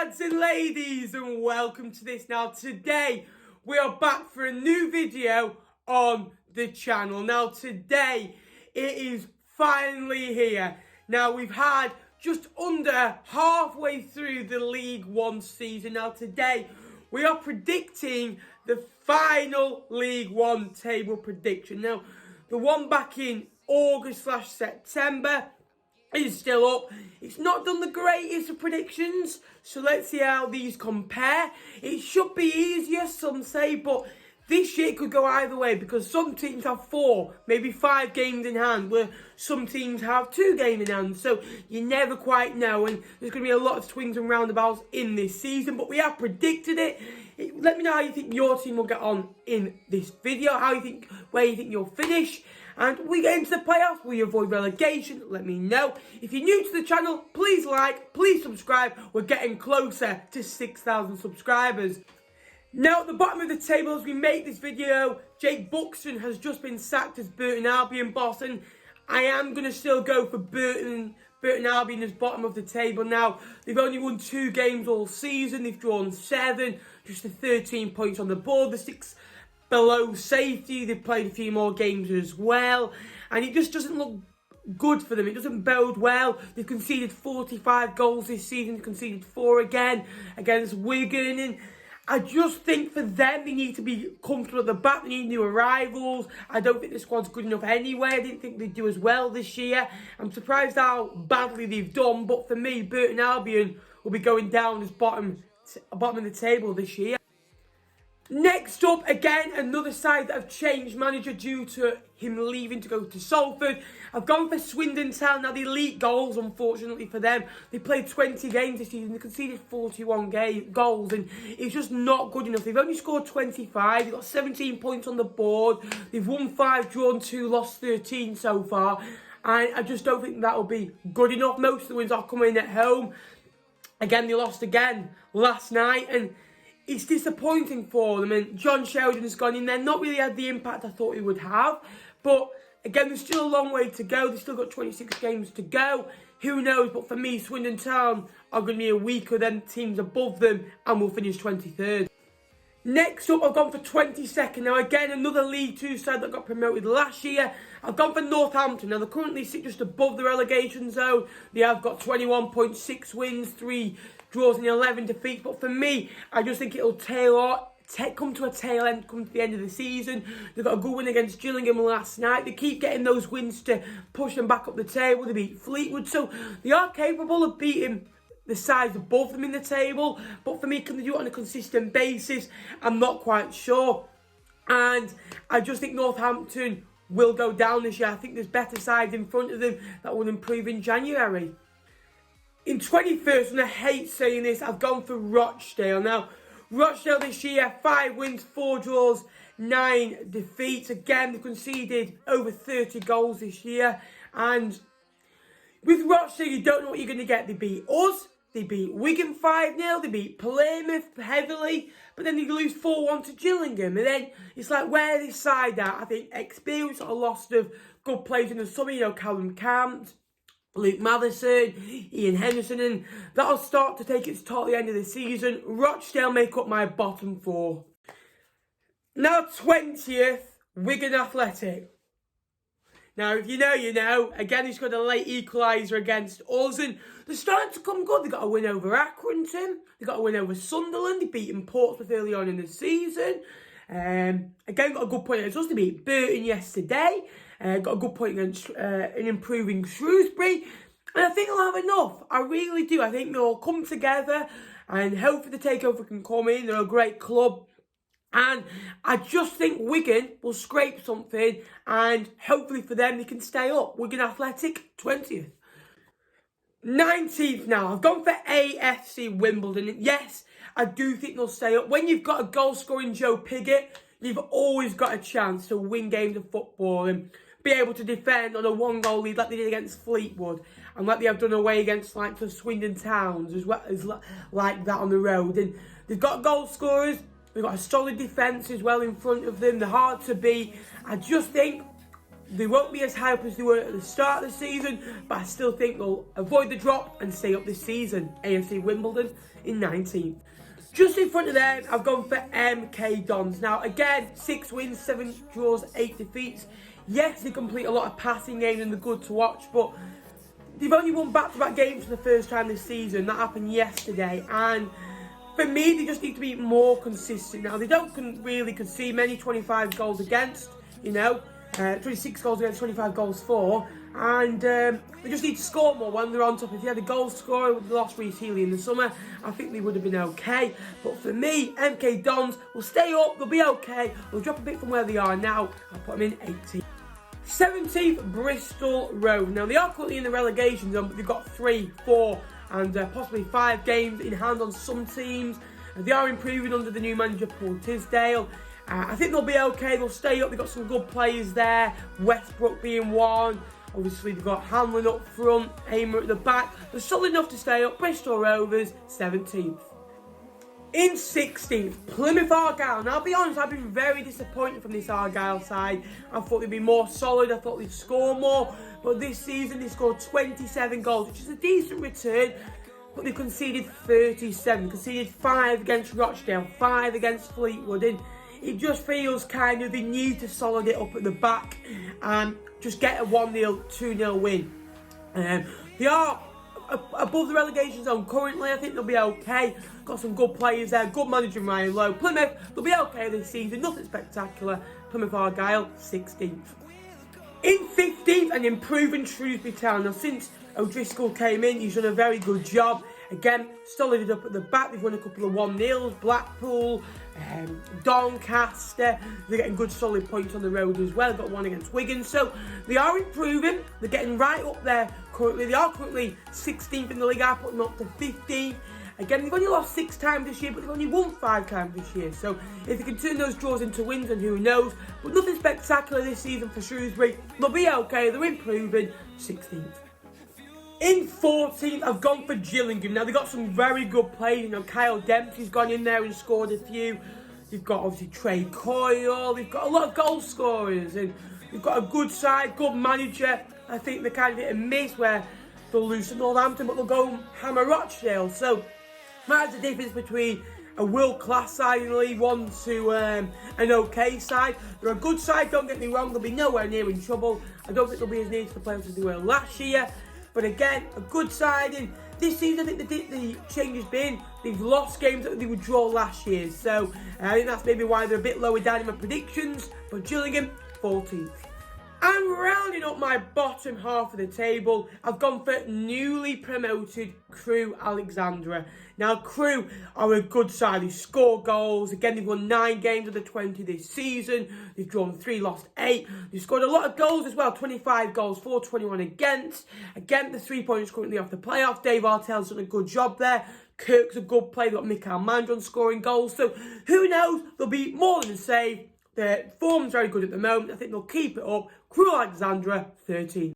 lads and ladies, and welcome to this. Now today we are back for a new video on the channel. Now today it is finally here. Now we've had just under halfway through the League One season. Now today we are predicting the final League One table prediction. Now the one back in August/September is still up. It's not done the greatest of predictions, so let's see how these compare. It should be easier, some say, but this year it could go either way because some teams have 4, maybe 5 games in hand, where some teams have 2 games in hand, so you never quite know, and there's going to be a lot of swings and roundabouts in this season, but we have predicted it. Let me know how you think your team will get on in this video, where you think you'll finish. And we get into the playoffs, will you avoid relegation? Let me know. If you're new to the channel, please like, please subscribe. We're getting closer to 6,000 subscribers. Now at the bottom of the table as we make this video, Jake Buxton has just been sacked as Burton Albion boss, and I am going to still go for Burton Albion as bottom of the table. Now, they've only won 2 games all season, they've drawn 7, just the 13 points on the board, the 6 below safety. They've played a few more games as well, and it just doesn't look good for them. It doesn't bode well. They've conceded 45 goals this season, conceded 4 again against Wigan, and I just think for them, they need to be comfortable at the back. They need new arrivals. I don't think the squad's good enough anyway. I didn't think they'd do as well this year. I'm surprised how badly they've done, but for me, Burton Albion will be going down as bottom of the table this year. Next up, again, another side that have changed manager due to him leaving to go to Salford. I've gone for Swindon Town. Now, the elite goals, unfortunately for them, they played 20 games this season. They conceded 41 goals, and it's just not good enough. They've only scored 25. They've got 17 points on the board. They've won 5, drawn 2, lost 13 so far. And I just don't think that will be good enough. Most of the wins are coming at home. Again, they lost again last night, and it's disappointing for them, and John Sheldon's gone in there, not really had the impact I thought he would have, but again, there's still a long way to go. They've still got 26 games to go. Who knows? But for me, Swindon Town are going to be a weaker than teams above them, and will finish 23rd. Next up, I've gone for 22nd. Now, again, another League 2 side that got promoted last year. I've gone for Northampton. Now, they currently sit just above the relegation zone. They have got 21.6 wins, 3 draws and 11 defeats. But for me, I just think it'll come to a tail end, come to the end of the season. They've got a good win against Gillingham last night. They keep getting those wins to push them back up the table. They beat Fleetwood. So they are capable of beating the sides above them in the table, but for me, can they do it on a consistent basis? I'm not quite sure, and I just think Northampton will go down this year. I think there's better sides in front of them that will improve in January. In 21st, and I hate saying this, I've gone for Rochdale. Now, Rochdale this year, 5 wins, 4 draws, 9 defeats. Again, they've conceded over 30 goals this year, and with Rochdale, you don't know what you're going to get. They beat us. They beat Wigan 5-0, they beat Plymouth heavily, but then they lose 4-1 to Gillingham. And then it's like, where this side at? I think experience or a loss of good players in the summer, you know, Callum Camp, Luke Matheson, Ian Henderson, and that'll start to take its toll at the end of the season. Rochdale make up my bottom 4. Now 20th, Wigan Athletic. Now, if you know, you know. Again, he's got a late equaliser against us, and they're starting to come good. They got a win over Accrington. They got a win over Sunderland. They beat Portsmouth early on in the season. Again, got a good point against us. They beat Burton yesterday. Got a good point against an improving Shrewsbury. And I think they'll have enough. I really do. I think they'll come together, and hopefully the takeover can come in. They're a great club. And I just think Wigan will scrape something, and hopefully for them, they can stay up. Wigan Athletic, 20th. 19th now. I've gone for Afc Wimbledon. Yes, I do think they'll stay up. When you've got a goal-scoring Joe Pigott, you've always got a chance to win games of football and be able to defend on a 1-goal lead like they did against Fleetwood, and like they have done away against like the Swindon Towns as well as like that on the road. And they've got goal scorers. They've got a solid defence as well in front of them. They're hard to beat. I just think They won't be as high up as they were at the start of the season, but I still think they'll avoid the drop and stay up this season. Afc Wimbledon in 19th. Just in front of them, I've gone for MK Dons. Now, again, 6 wins, 7 draws, 8 defeats. Yes, they complete a lot of passing games and they're good to watch, but they've only won back-to-back games for the first time this season. That happened yesterday, and for me, they just need to be more consistent. Now, they don't really concede many, 25 goals against, 26 goals against, 25 goals for, and they just need to score more when they're on top. If they had a goal scorer with the lost Reece Healy in the summer, I think they would have been okay. But for me, MK Dons will stay up, they'll be okay. They'll drop a bit from where they are now. I'll put them in 18th. 17th, Bristol Rovers. Now, they are currently in the relegation zone, but they've got 3, 4, and possibly 5 games in hand on some teams. They are improving under the new manager, Paul Tisdale. I think they'll be okay, they'll stay up, they've got some good players there, Westbrook being one, obviously they've got Hanlon up front, Hamer at the back, they're solid enough to stay up. Bristol Rovers, 17th. In 16th, Plymouth Argyle. Now, I'll be honest, I've been very disappointed from this Argyle side. I thought they'd be more solid, I thought they'd score more, but this season they scored 27 goals, which is a decent return, but they conceded 37, conceded 5 against Rochdale, 5 against Fleetwood, and it just feels kind of they need to solid it up at the back and just get a 1-0, 2-0 win. They are above the relegation zone currently. I think they'll be okay. Got some good players there, good manager Ryan Lowe. Plymouth, they'll be okay this season, nothing spectacular. Plymouth Argyle, 16th. In 15th, an improving Shrewsbury Town. Now, since O'Driscoll came in, he's done a very good job. Again, solid up at the back. They've won a couple of 1-0s. Blackpool, Doncaster. They're getting good solid points on the road as well. Got one against Wigan. So they are improving. They're getting right up there currently. They are currently 16th in the league. I put them up to 15th. Again, they've only lost 6 times this year, but they've only won 5 times this year. So if they can turn those draws into wins, then who knows. But nothing spectacular this season for Shrewsbury. They'll be okay. They're improving. 16th. In 14th, I've gone for Gillingham. Now, they've got some very good players. Kyle Dempsey's gone in there and scored a few. You've got, obviously, Trey Coyle. They've got a lot of goal scorers. And they've got a good side, good manager. I think they're kind of hit and miss where they'll lose to Northampton, but they'll go and hammer Rochdale. So, that's the difference between a world-class side in the League One to an okay side. They're a good side, don't get me wrong. They'll be nowhere near in trouble. I don't think they'll be as near to the playoffs as they were last year. But again, a good side. And this season, I think the change has been they've lost games that they would draw last year. So I think that's maybe why they're a bit lower down in my predictions. But Gillingham, 14th. And rounding up my bottom half of the table, I've gone for newly promoted Crewe Alexandra. Now, Crewe are a good side. They score goals. Again, they've won 9 games of the 20 this season. They've drawn 3, lost 8. They've scored a lot of goals as well. 25 goals, 421 against. Again, the 3 points currently off the playoff. Dave Artell's done a good job there. Kirk's a good player. They've got Mikael Mandron scoring goals. So, who knows? They'll be more than a save. Their form's very good at the moment. I think they'll keep it up. Crewe Alexandra, 13.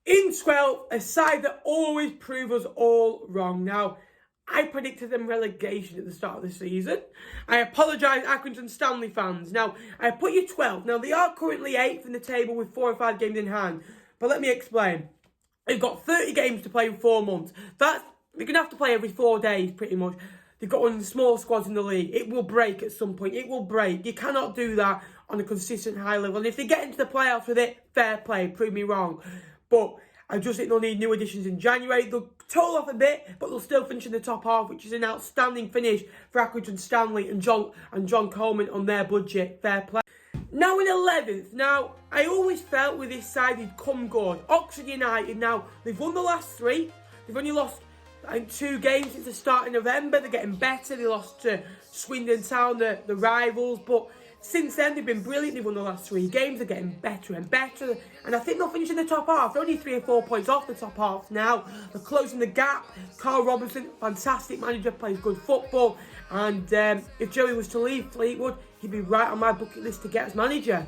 In 12th, a side that always prove us all wrong. Now, I predicted them relegation at the start of the season. I apologise, Accrington Stanley fans. Now, I put you 12th. Now, they are currently 8th in the table with 4 or 5 games in hand. But let me explain. They've got 30 games to play in 4 months. They're going to have to play every 4 days, pretty much. They've got one of the small squads in the league. It will break at some point. It will break. You cannot do that on a consistent high level. And if they get into the playoffs with it, fair play. Prove me wrong. But I just think they'll need new additions in January. They'll total off a bit, but they'll still finish in the top half, which is an outstanding finish for Accrington Stanley and John Coleman on their budget. Fair play. Now in 11th. Now, I always felt with this side they'd come good. Oxford United, now, they've won the last 3. They've only lost, I think, 2 games since the start of November. They're getting better. They lost to Swindon Town, the rivals, but since then, they've been brilliant. They've won the last 3 games. They're getting better and better. And I think they'll finish in the top half. They're only 3 or 4 points off the top half now. They're closing the gap. Carl Robinson, fantastic manager, plays good football. And if Joey was to leave Fleetwood, he'd be right on my bucket list to get as manager.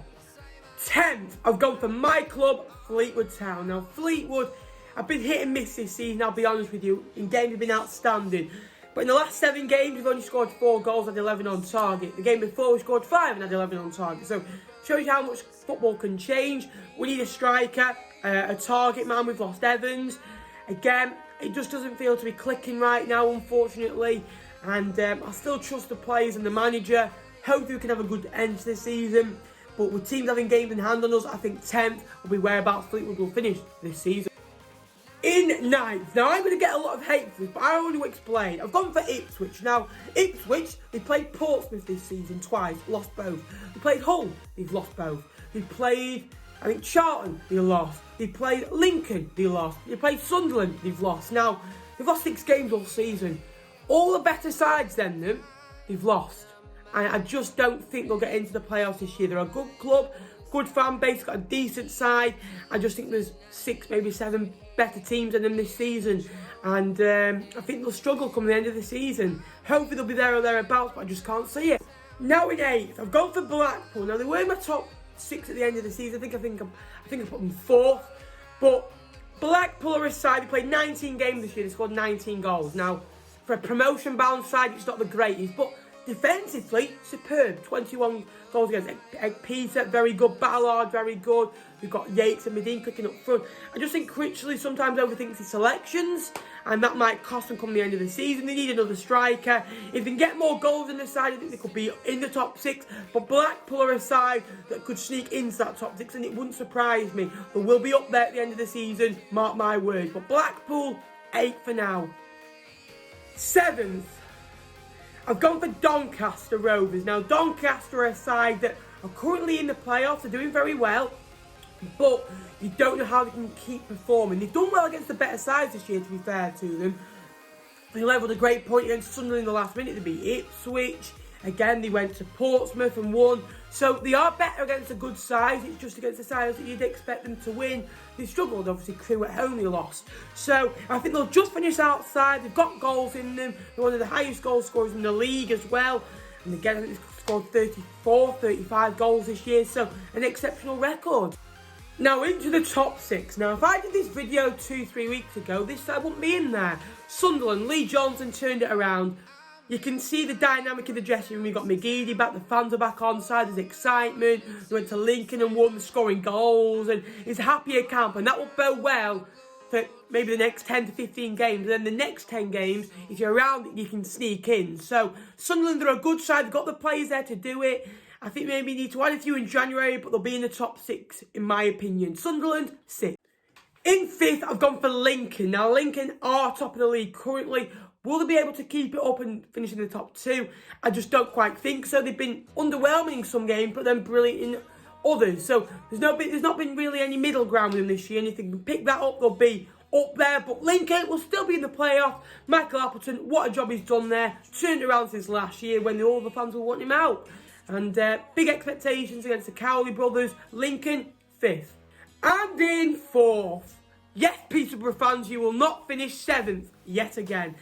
10th, I've gone for my club, Fleetwood Town. Now, Fleetwood, I've been hit and miss this season, I'll be honest with you. In games, they've been outstanding. But in the last 7 games, we've only scored 4 goals and 11 on target. The game before, we scored 5 and had 11 on target. So, Shows you how much football can change. We need a striker, a target man. We've lost Evans. Again, it just doesn't feel to be clicking right now, unfortunately. And I still trust the players and the manager. Hopefully we can have a good end to the season. But with teams having games in hand on us, I think 10th will be whereabouts Fleetwood will finish this season. In 9th, now I'm going to get a lot of hate for this, but I want to explain. I've gone for Ipswich. Now, Ipswich, they played Portsmouth this season twice, lost both. They played Hull, they've lost both. They played, I think, Charlton, they lost. They played Lincoln, they lost. They played Sunderland, they've lost. Now, they've lost 6 games all season. All the better sides than them, they've lost. And I just don't think they'll get into the playoffs this year. They're a good club, good fan base, got a decent side. I just think there's 6, maybe 7 better teams than them this season. And I think they'll struggle come the end of the season. Hopefully they'll be there or thereabouts, but I just can't see it. Now in 8th, I've gone for Blackpool. Now they were in my top 6 at the end of the season. I think I put them 4th. But Blackpool are a side. They played 19 games this year. They scored 19 goals. Now, for a promotion-bound side, it's not the greatest, but defensively, superb. 21 goals against Peter, very good. Ballard, very good. We've got Yates and Medine clicking up front. I just think Critchley sometimes overthinks his selections, and that might cost them come the end of the season. They need another striker. If they can get more goals in the side, I think they could be in the top 6. But Blackpool are a side that could sneak into that top 6, and it wouldn't surprise me. But we'll be up there at the end of the season, mark my words. But Blackpool, 8 for now. 7th. I've gone for Doncaster Rovers. Now, Doncaster are a side that are currently in the playoffs. They're doing very well, but you don't know how they can keep performing. They've done well against the better sides this year, to be fair to them. They levelled a great point against Sunderland in the last minute. They beat Ipswich. Again, they went to Portsmouth and won. So they are better against a good side. It's just against the sides that you'd expect them to win. They struggled, obviously. Crewe at home, they lost. So I think they'll just finish outside. They've got goals in them. They're one of the highest goal scorers in the league as well. And again, I think they've scored 34, 35 goals this year. So an exceptional record. Now into the top 6. Now if I did this video 2-3 weeks ago, this side wouldn't be in there. Sunderland, Lee Johnson turned it around. You can see the dynamic in the dressing room. You've got McGeady back, the fans are back on side, there's excitement. They went to Lincoln and won, scoring goals, and it's a happier camp, and that will bode well for maybe the next 10 to 15 games. And then the next 10 games, if you're around it, you can sneak in. So Sunderland are a good side, they've got the players there to do it. I think maybe you need to add a few in January, but they'll be in the top 6, in my opinion. Sunderland, 6. In 5th, I've gone for Lincoln. Now, Lincoln are top of the league currently. Will they be able to keep it up and finish in the top 2? I just don't quite think so. They've been underwhelming in some games, but then brilliant in others. So there's not been really any middle ground with them this year. And if they can pick that up, they'll be up there. But Lincoln will still be in the playoff. Michael Appleton, what a job he's done there. Turned around since last year when all the fans were wanting him out. And big expectations against the Cowley brothers. Lincoln, 5th. And in 4th. Yes, Peterborough fans, you will not finish 7th yet again.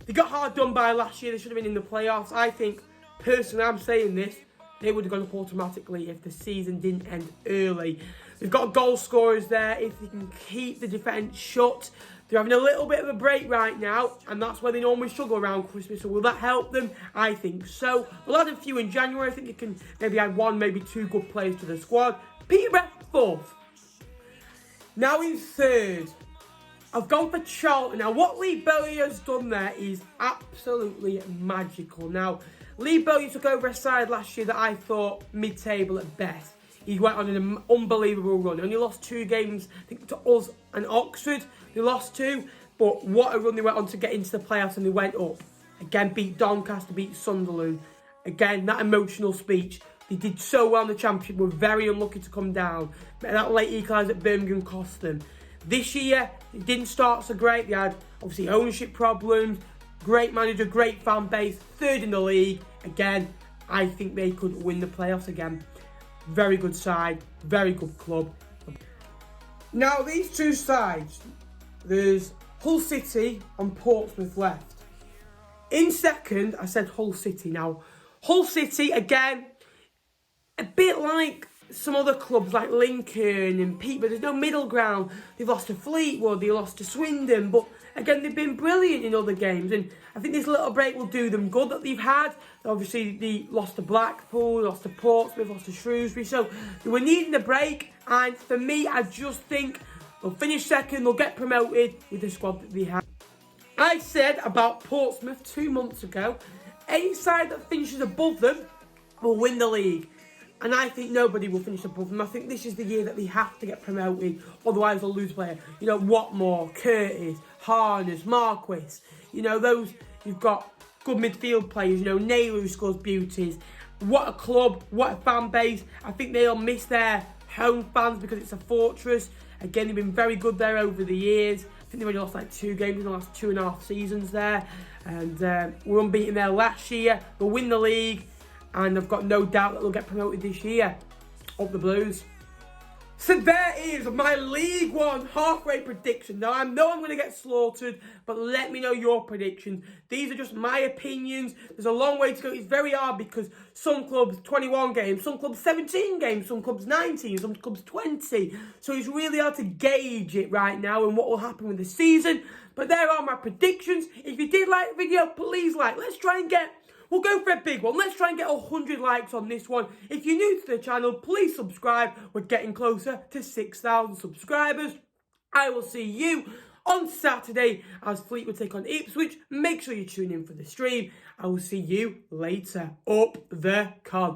They got hard done by last year. They should have been in the playoffs. I think, personally, I'm saying this, they would have gone up automatically if the season didn't end early. They've got goal scorers there. If they can keep the defence shut. They're having a little bit of a break right now, and that's where they normally struggle around Christmas. So will that help them? I think so. We'll add a few in January. I think they can maybe add 1, maybe 2 good players to the squad. Peterborough, 4th. Now in 3rd. I've gone for Charlton. Now, what Lee Bowyer has done there is absolutely magical. Now, Lee Bowyer took over a side last year that I thought mid-table at best. He went on an unbelievable run. Only lost 2 games, I think, to us and Oxford. They lost 2, but what a run they went on to get into the playoffs, and they went up. Again, beat Doncaster, beat Sunderland. Again, that emotional speech. They did so well in the Championship, were very unlucky to come down. But that late equaliser at Birmingham cost them. This year, it didn't start so great. They had, obviously, ownership problems. Great manager, great fan base. 3rd in the league. Again, I think they could win the playoffs again. Very good side. Very good club. Now, these 2 sides. There's Hull City and Portsmouth left. In 2nd, I said Hull City. Now, Hull City, again, a bit like some other clubs like Lincoln and Peterborough. There's no middle ground. They've lost to Fleetwood, they lost to Swindon, but again, they've been brilliant in other games, and I think this little break will do them good that they've had. Obviously, they lost to Blackpool, lost to Portsmouth, lost to Shrewsbury, so they were needing a break, and for me, I just think they'll finish second, they'll get promoted with the squad that they have. I said about Portsmouth 2 months ago, any side that finishes above them will win the league. And I think nobody will finish above them. I think this is the year that they have to get promoted, otherwise they'll lose a player. You know, Watmore, Curtis, Harness, Marquis. You know, those, you've got good midfield players. You know, Naylor who scores beauties. What a club, what a fan base. I think they'll miss their home fans because it's a fortress. Again, they've been very good there over the years. I think they've only lost like 2 games in the last 2.5 seasons there. And we're unbeaten there last year. They'll win the league. And I've got no doubt that they'll get promoted this year. Up the Blues. So there is my League One halfway prediction. Now, I know I'm going to get slaughtered, but let me know your predictions. These are just my opinions. There's a long way to go. It's very hard because some clubs 21 games, some clubs 17 games, some clubs 19, some clubs 20. So it's really hard to gauge it right now and what will happen with the season. But there are my predictions. If you did like the video, please like. Let's try and get... We'll go for a big one. Let's try and get 100 likes on this one. If you're new to the channel, please subscribe. We're getting closer to 6,000 subscribers. I will see you on Saturday as Fleetwood take on Ipswich. Make sure you tune in for the stream. I will see you later. Up the cod.